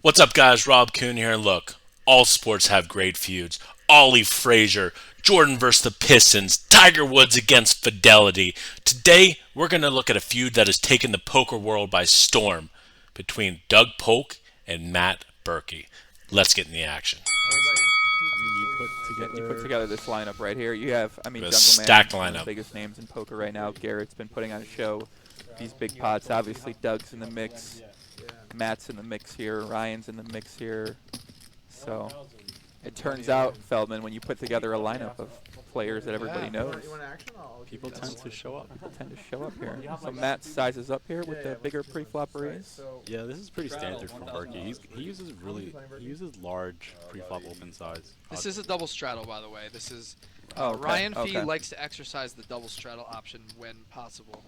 What's up, guys? Rob Kuhn here. Look, all sports have great feuds. Ollie Frazier, Jordan versus the Pistons, Tiger Woods against Fidelity. Today, we're going to look at a feud that has taken the poker world by storm between Doug Polk and Matt Berkey. Let's get in the action. I mean, you put together this lineup right here. You have, I mean, A Jungle Man, stacked one of the lineup. biggest names in poker right now. Garrett's been putting on a show. These big pots, obviously, Doug's in the mix. Matt's in the mix here. Ryan's in the mix here. So it turns out, Feldman, when you put together a lineup of players that everybody knows, People tend to show up. people tend to show up here. So Matt sizes up here with the bigger pre-flop raise. Yeah, this is pretty standard from Berkey. He uses large pre-flop open size. This is a double straddle, by the way. This is Oh, okay, Ryan Fee okay. likes to exercise the double straddle option when possible,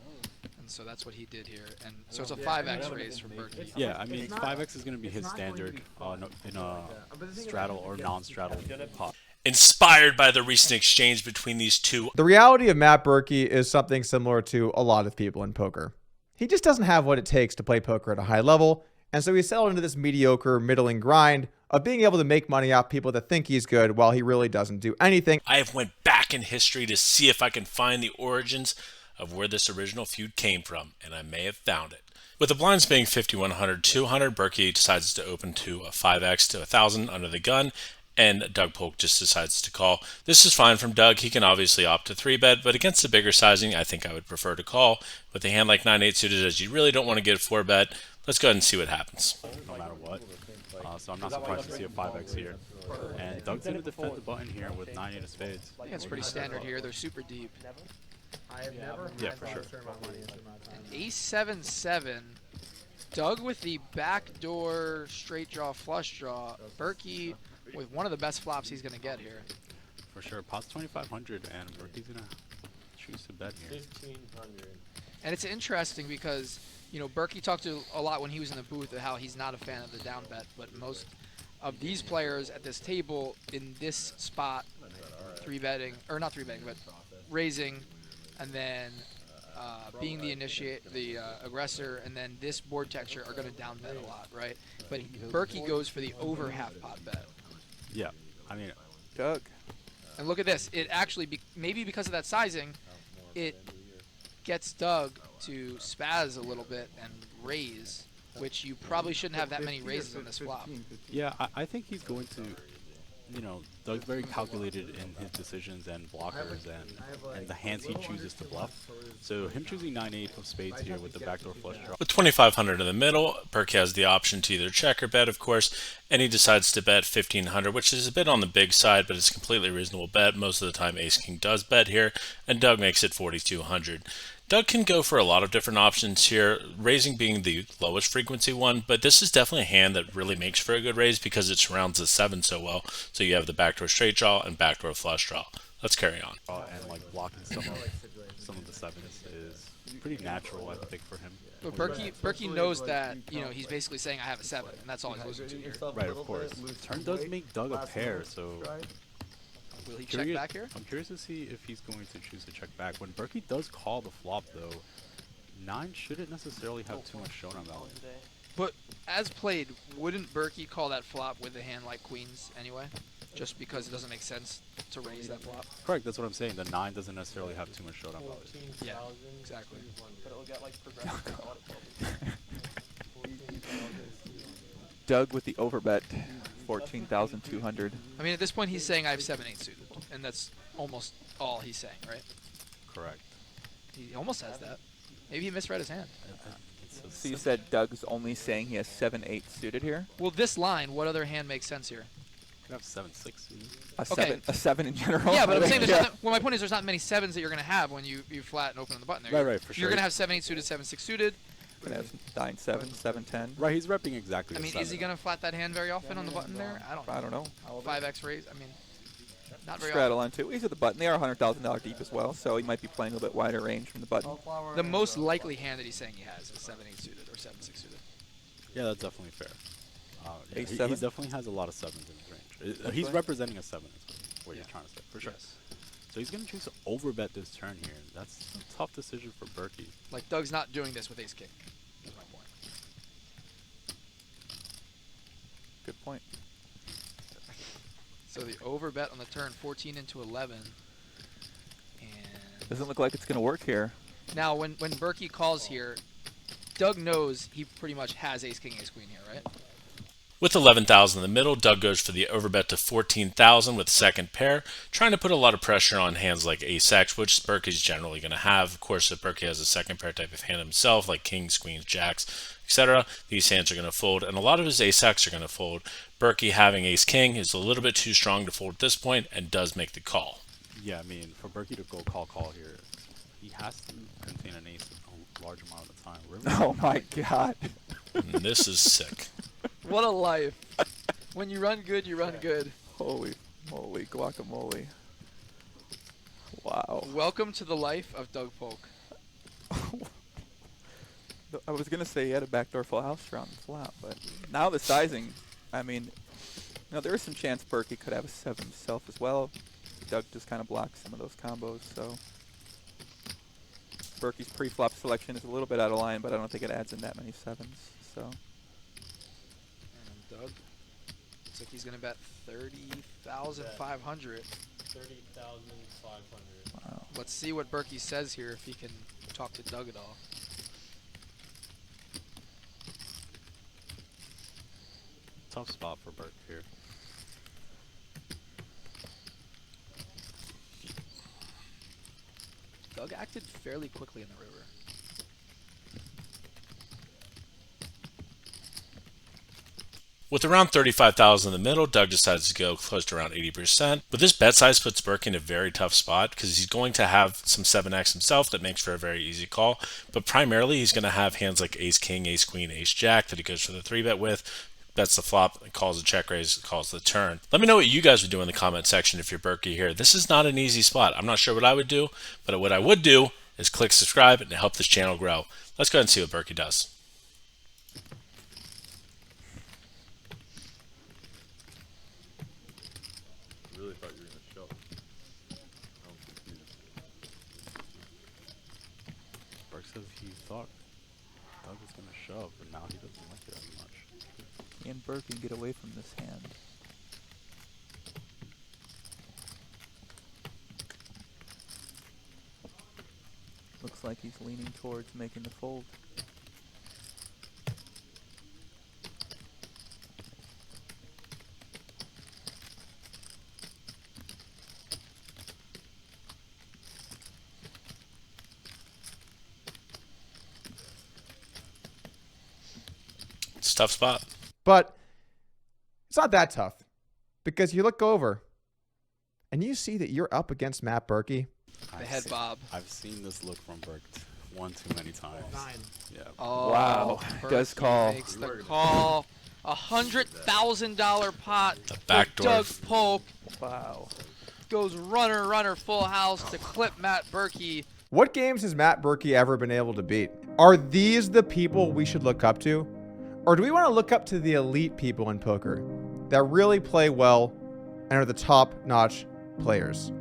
and so that's what he did here. And so it's a 5x raise for Berkey. Yeah, I mean 5x is going to be his standard in a straddle or non-straddle pot. Inspired by the recent exchange between these two, The reality of Matt Berkey is something similar to a lot of people in poker. He just doesn't have what it takes to play poker at a high level, and so he's settled into this mediocre, middling grind of being able to make money off people that think he's good while he really doesn't do anything. I have went back in history to see if I can find the origins of where this original feud came from, and I may have found it. With the blinds being 5,100, 200, Berkey decides to open to a 5x to 1,000 under the gun, and Doug Polk just decides to call. This is fine from Doug. He can obviously opt to 3-bet, but against the bigger sizing, I think I would prefer to call. With a hand like 9-8 suited, as you really don't want to get a 4-bet, let's go ahead and see what happens. No matter what. So I'm not surprised to see a 5x here. And Doug's going to defend the button here with 9-8 of spades. I think it's pretty standard here. They're super deep. Yeah, for sure. Ace 7-7. Doug with the backdoor straight draw flush draw. Berkey with one of the best flops he's going to get here. For sure. Pot's 2,500 and Berkey's going to choose to bet here. And it's interesting because, you know, Berkey talked to a lot when he was in the booth of how he's not a fan of the down bet, but most of these players at this table in this spot, 3-betting, or not 3-betting, but raising, and then being the aggressor, and then this board texture are going to down bet a lot, right? But Berkey goes for the over half pot bet. Yeah, I mean, Doug. And look at this. It actually, maybe because of that sizing, it gets Doug to spaz a little bit and raise, which you probably shouldn't have that many raises on this flop. yeah, I think he's going to, Doug's very calculated in his decisions and blockers and the hands he chooses to bluff. So him choosing 9-8 of spades here with the backdoor flush draw. With 2,500 in the middle, Berkey has the option to either check or bet, of course, and he decides to bet 1,500, which is a bit on the big side, but it's a completely reasonable bet. Most of the time, Ace-King does bet here, and Doug makes it 4,200. Doug can go for a lot of different options here, raising being the lowest frequency one, but this is definitely a hand that really makes for a good raise because it surrounds the 7 so well. So you have the backdoor straight draw and backdoor flush draw. Let's carry on. And like blocking some of the sevens is pretty natural, I think, for him. But Berkey knows that, you know, he's basically saying I have a 7, and that's all he's losing to here. Right, of course. Turn does make Doug a pair, so Will he check back here? I'm curious to see if he's going to choose to check back. When Berkey does call the flop, though, 9 shouldn't necessarily have too much showdown value. But as played, wouldn't Berkey call that flop with a hand like queens anyway? Just because it doesn't make sense to raise that flop? Correct, that's what I'm saying. The 9 doesn't necessarily have too much showdown value. Yeah, exactly. Doug with the overbet, 14,200. I mean, at this point, he's saying I have 7-8 suited, and that's almost all he's saying, right? Correct. He almost has that. Maybe he misread his hand. So you said Doug's only saying he has 7-8 suited here? Well, this line, what other hand makes sense here? Could have 7-6. A 7 in general? Yeah, but I'm saying there's Yeah. not, well, my point is there's not many 7s that you're going to have when you flat and open on the button there. Right, for You're sure. going to have 7-8 suited, 7-6 suited. Gonna have 9-7, 7-10. Right, he's repping exactly I the mean, 7. is he going to flat that hand very often on the button there? I don't know. 5x raise? I mean, not very Straddle on 2. He's at the button. They are $100,000 deep as well, so he might be playing a little bit wider range from the button. often. The most likely hand that he's saying he has is 7-8 suited or 7-6 suited. Yeah, that's definitely fair. Yeah, Ace he 7? definitely has a lot of 7s in his range. He's representing a 7 is what you're trying to say, for sure. Yes. So he's going to choose to overbet this turn here. That's a tough decision for Berkey. Like, Doug's not doing this with ace-king, is my point. point. So the over bet on the turn, 14 into 11. And Doesn't look like it's going to work here. now when Berkey calls here, Doug knows he pretty much has ace king ace queen here, right? With 11,000 in the middle, Doug goes for the overbet to 14,000 with second pair, trying to put a lot of pressure on hands like ace-x, which Berkey's generally going to have. Of course, if Berkey has a second pair type of hand himself, like kings, queens, jacks, etc., these hands are going to fold, and a lot of his ace-x are going to fold. Berkey having ace-king is a little bit too strong to fold at this point and does make the call. Yeah, I mean, for Berkey to go call here, he has to contain an ace a large amount of the time. Really? Oh my god. And this is sick. What a life. When you run good, you run good. Holy moly, guacamole. Wow. Welcome to the life of Doug Polk. I was going to say he had a backdoor full house draw on the flop, but now the sizing, I mean, there is some chance Berkey could have a 7 himself as well. Doug just kind of blocks some of those combos, so Berkey's pre-flop selection is a little bit out of line, but I don't think it adds in that many 7s, so. And Doug looks like he's going to bet 30,500. 30,500. Wow. Let's see what Berkey says here, if he can talk to Doug at all. Tough spot for Berk here. Doug acted fairly quickly in the river. With around 35,000 in the middle, Doug decides to go close to around 80%. But this bet size puts Berkey in a very tough spot because he's going to have some 7x himself that makes for a very easy call. But primarily, he's going to have hands like ace-king, ace-queen, ace-jack that he goes for the 3-bet with. Bets the flop, calls the check raise, calls the turn. Let me know what you guys would do in the comment section if you're Berkey here. This is not an easy spot. I'm not sure what I would do, but what I would do is click subscribe and help this channel grow. Let's go ahead and see what Berkey does. Really thought you were gonna show. I'm confused. Berk says he thought Doug was going to shove, but now he doesn't like it as much. Can Berkey get away from this hand? Looks like he's leaning towards making the fold. It's a tough spot. But it's not that tough because you look over and you see that you're up against Matt Berkey. The head bob. I've seen this look from Berk one too many times. 9. Yeah. Oh, Wow, does Berkey call. makes the call. $100,000 pot. The for backdoor. Doug Polk Wow. goes runner full house to clip Matt Berkey. What games has Matt Berkey ever been able to beat? Are these the people we should look up to? Or do we want to look up to the elite people in poker that really play well and are the top-notch players?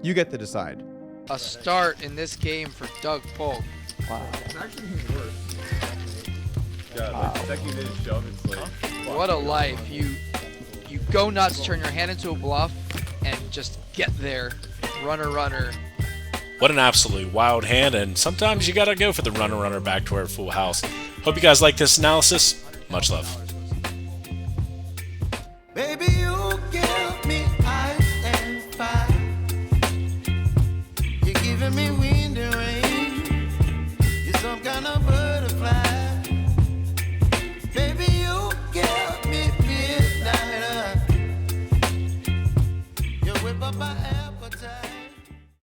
You get to decide. A start in this game for Doug Polk. Wow. It's actually worse. Yeah, like the second you didn't shove, it's like. What a life. You go nuts, turn your hand into a bluff, and just get there. Runner. What an absolutely wild hand, and sometimes you gotta go for the runner backdoor full house. Hope you guys like this analysis. Much love. Baby, you give me ice and fire. You're giving me wind and rain. You're some kind of bird.